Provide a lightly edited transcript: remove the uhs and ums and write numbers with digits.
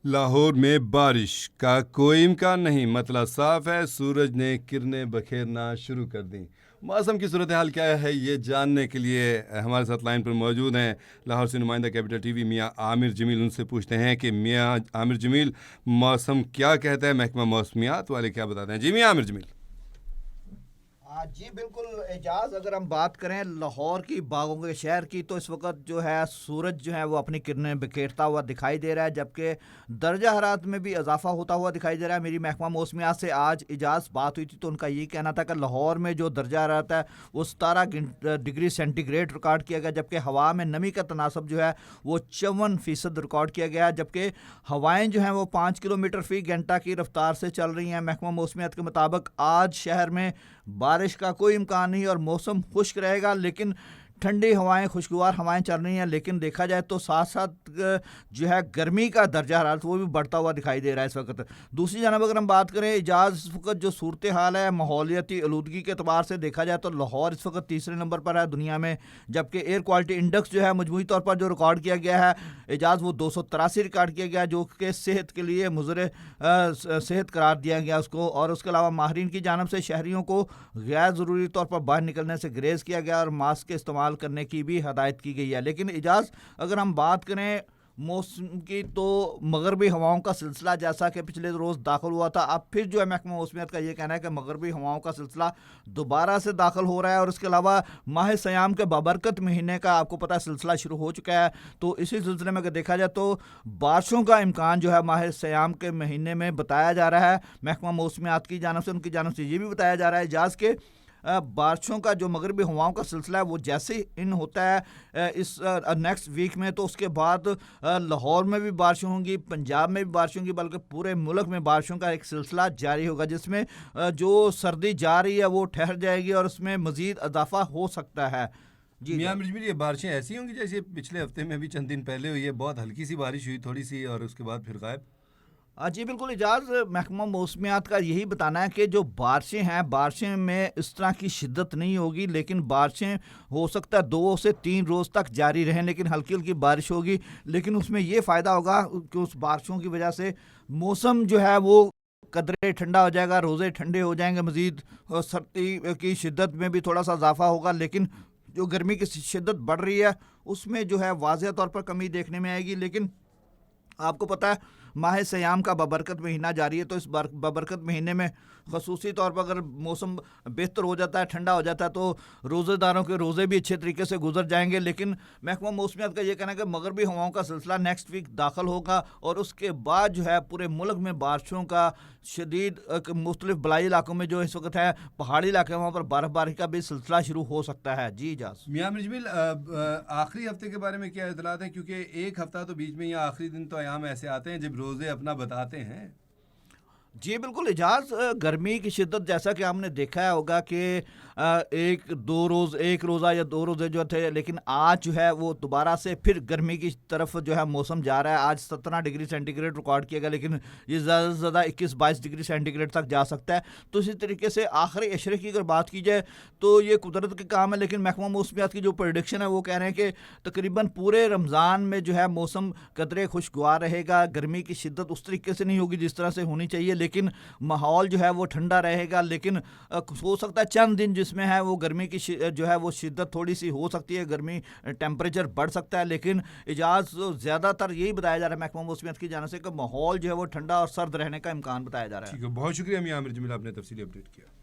लाहौर में बारिश का कोई इम्कान नहीं। मतलब साफ है, सूरज ने किरणें बखेरना शुरू कर दी। मौसम की सूरत हाल क्या है ये जानने के लिए हमारे साथ लाइन पर मौजूद हैं लाहौर से नुमाइंदा कैपिटल टीवी मियाँ आमिर जमील। उनसे पूछते हैं कि मियाँ आमिर जमील, मौसम क्या कहता है, महकमा मौसमियात वाले क्या बताते हैं। जी मियाँ आमिर जमील। जी बिल्कुल एजाज, अगर हम बात करें लाहौर की, बागों के शहर की, तो इस वक्त जो है सूरज जो है वो अपनी किरणें बिखेरता हुआ दिखाई दे रहा है, जबकि दर्जा हरारत में भी इजाफा होता हुआ दिखाई दे रहा है। मेरी महकमा मौसमियात से आज एजाज बात हुई थी तो उनका ये कहना था कि लाहौर में जो दर्जा हरारत है वो 17 डिग्री सेंटीग्रेड रिकॉर्ड किया गया, जबकि हवा में नमी का तनासब जो है वो 54% रिकॉर्ड किया गया, जबकि हवाएं जो हैं वो 5 किलोमीटर फी घंटा की रफ्तार से चल रही हैं। महकमा मौसमियात के मुताबिक आज शहर में बारिश का कोई इम्कान नहीं और मौसम खुश्क रहेगा, लेकिन ठंडी हवाएं, खुशगवार हवाएं चल रही हैं। लेकिन देखा जाए तो साथ साथ जो है गर्मी का दर्जा हरारत वो भी बढ़ता हुआ दिखाई दे रहा है इस वक्त। दूसरी जानब अगर हम बात करें इजाज़, इस वक्त जो सूरत हाल है माहौलियाती आलूदगी के अतबार से देखा जाए तो लाहौर इस वक्त तीसरे नंबर पर है दुनिया में, जबकि एयर क्वालिटी इंडेक्स जो है मजमूई तौर पर जो रिकॉर्ड किया गया है एजाज़ वो 283 रिकॉर्ड किया गया, जो कि सेहत के लिए मुज़र सेहत करार दिया गया उसको। और उसके अलावा माहरीन की जानब से शहरियों को गैर ज़रूरी तौर पर बाहर निकलने से ग्रेज किया गया और मास्क के इस्तेमाल करने की भी हदायत की गई है। लेकिन इजाज़, अगर हम बात करें मौसम की, तो मगरबी हवाओं का सिलसिला जैसा कि पिछले रोज़ दाखिल हुआ था, अब फिर जो है महकमा मौसमियत का ये कहना है कि मगरबी हवाओं का सिलसिला दोबारा से दाखिल हो रहा है। और इसके अलावा माह सयाम के बाबरकत महीने का आपको पता है सिलसिला शुरू हो चुका है, तो इसी सिलसिले में अगर देखा जाए तो बारिशों का इम्कान जो है माह सयाम के महीने में बताया जा रहा है। महकमा मौसमियात की जानब से, उनकी जानब से ये भी बताया जा रहा है इजाज़ के बारिशों का जो मगरबी हवाओं का सिलसिला है वो जैसे इन होता है इस नेक्स्ट वीक में, तो उसके बाद लाहौर में भी बारिशें होंगी, पंजाब में भी बारिशें होंगी, बल्कि पूरे मुल्क में बारिशों का एक सिलसिला जारी होगा, जिसमें जो सर्दी जा रही है वो ठहर जाएगी और उसमें मज़ीद इजाफा हो सकता है। जी मियाँ जी। आमिर जमील, ये बारिशें ऐसी होंगी जैसे पिछले हफ्ते में भी चंद दिन पहले हुई है, बहुत हल्की सी बारिश हुई थोड़ी सी और उसके बाद फिर गायब। जी बिल्कुल इजाज़, महकमा मौसमियात का यही बताना है कि जो बारिशें हैं, बारिशें में इस तरह की शिद्दत नहीं होगी, लेकिन बारिशें हो सकता है 2 से 3 रोज़ तक जारी रहें, लेकिन हल्की हल्की बारिश होगी। लेकिन उसमें ये फ़ायदा होगा कि उस बारिशों की वजह से मौसम जो है वो कदरे ठंडा हो जाएगा, रोज़े ठंडे हो जाएंगे मज़ीद, और सर्दी की शिद्दत में भी थोड़ा सा इजाफा होगा। लेकिन जो गर्मी की शिद्दत बढ़ रही है उसमें जो है वाज़ेह तौर पर कमी देखने में आएगी। लेकिन आपको पता है माह सयाम का बबरकत महीना जारी है, तो इस बबरकत महीने में खसूसी तौर पर अगर मौसम बेहतर हो जाता है, ठंडा हो जाता है, तो रोज़ेदारों के रोज़े भी अच्छे तरीके से गुजर जाएंगे। लेकिन महकमा मौसमियात का ये कहना है कि मगरबी हवाओं का सिलसिला नेक्स्ट वीक दाखिल होगा और उसके बाद जो है पूरे मुल्क में बारिशों का शदीद मुख्तलिफ बलाई इलाकों में जो इस वक्त है पहाड़ी इलाके वहाँ पर बर्फबारी का भी सिलसिला शुरू हो सकता है। जी इजाज़। मियाँ आमिर जमील, आखिरी हफ्ते के बारे में क्या इतलात है, क्योंकि एक हफ्ता तो बीच में या आखिरी दिन तो आयाम ऐसे आते हैं जब रोज़े अपना बताते हैं। जी बिल्कुल इजाज़, गर्मी की शिद्दत जैसा कि हमने देखा होगा कि एक दो रोज़, एक रोज़ा या 2 रोज़े जो थे, लेकिन आज जो है वो दोबारा से फिर गर्मी की तरफ जो है मौसम जा रहा है। आज 17 डिग्री सेंटीग्रेड रिकॉर्ड किया गया, लेकिन ये ज़्यादा से ज़्यादा 21-22 डिग्री सेंटीग्रेड तक जा सकता है। तो इसी तरीके से आखिरी अशरे की अगर बात की जाए तो ये कुदरत के काम है, लेकिन महकमा मौसमियात की जो प्रेडिक्शन है वो कह रहे हैं कि तकरीबन पूरे रमज़ान में जो है मौसम कदरे खुशगवार रहेगा, गर्मी की शिद्दत उस तरीके से नहीं होगी जिस तरह से होनी चाहिए, लेकिन माहौल जो है वो ठंडा रहेगा। लेकिन हो सकता है चंद दिन जिसमें है वो गर्मी की जो है वो शिद्दत थोड़ी सी हो सकती है, गर्मी टेम्परेचर बढ़ सकता है। लेकिन इजाज़ ज़्यादातर यही बताया जा रहा है महकमा मौसमियत की जाने से कि माहौल जो है वो ठंडा और सर्द रहने का इम्कान बताया जा रहा है। ठीक है, बहुत शुक्रिया मियाँ आमिर जमील, आपने तफसीली अपडेट किया।